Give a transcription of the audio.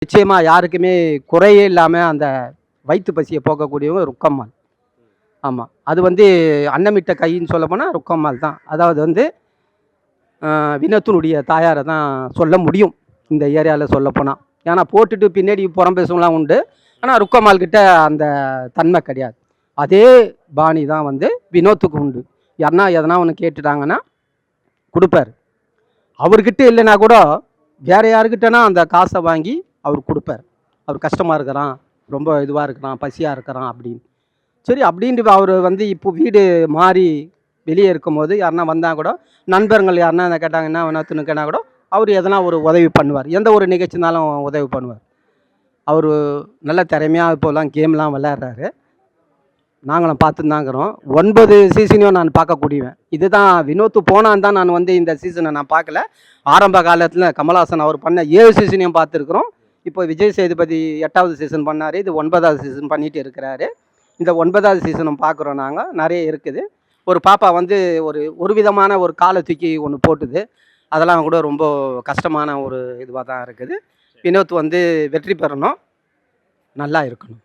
நிச்சயமா யாருக்குமே குறையே இல்லாம அந்த வயித்து பசிய போக்கக்கூடியவங்க ருக்கம்மாள். ஆமா. அது வந்து அன்னமிட்ட கைன்னு சொல்லப்போனா ருக்கம்மாள் தான். அதாவது வந்து வினோத்தினுடைய தாயார தான் சொல்ல முடியும். இந்த ஏரியால சொல்லப்போனா. ஏன்னா போட்டுட்டு பின்னாடி புறம் பேசுவங்கலாம் உண்டு. ஆனா ருக்கம்மாள் கிட்ட அந்த தன்மை கிடையாது. அதே பாணி தான் வந்து வினோத்துக்கு உண்டு. யாருன்னா எதனா ஒண்ணு கேட்டுட்டாங்கன்னா குடுப்பாரு. அவர்கிட்ட இல்லைன்னா கூட வேற யாருக்கிட்டனா அந்த காசை வாங்கி அவர் கொடுப்பார். அவர் கஷ்டமாக இருக்கிறான், ரொம்ப இதுவாக இருக்கிறான், பசியாக இருக்கிறான் அப்படின்னு. சரி அப்படின்ட்டு அவர் வந்து இப்போ வீடு மாறி வெளியே இருக்கும்போது யாருன்னா வந்தால் கூட நண்பர்கள் யாருன்னா என்ன கேட்டாங்க என்ன வேணாத்துன்னு கேட்டால் கூட அவர் எதனா ஒரு உதவி பண்ணுவார். எந்த ஒரு நிகழ்ச்சினாலும் உதவி பண்ணுவார். அவர் நல்ல திறமையாக இப்போலாம் கேம்லாம் விளையாடுறாரு. நாங்களும் பார்த்துன்னு தாங்கிறோம். 9 சீசனையும் நான் பார்க்கக்கூடியவன். இதுதான் வினோத் போனான் தான் நான் வந்து இந்த சீசனை நான் பார்க்கல. ஆரம்ப காலத்தில் கமல்ஹாசன் அவர் பண்ண 7 சீசனையும் பார்த்துருக்குறோம். இப்போ விஜய் சேதுபதி 8வது சீசன் பண்ணார். இது 9வது சீசன் பண்ணிட்டு இருக்கிறாரு. இந்த 9வது சீசனும் பார்க்குறோம் நாங்கள். நிறைய இருக்குது. ஒரு பாப்பா வந்து ஒரு விதமான ஒரு காலை தூக்கி ஒன்று போட்டுது. அதெல்லாம் கூட ரொம்ப கஷ்டமான ஒரு இதுவாக தான் இருக்குது. வினோத் வந்து வெற்றி பெறணும், நல்லா இருக்கணும்.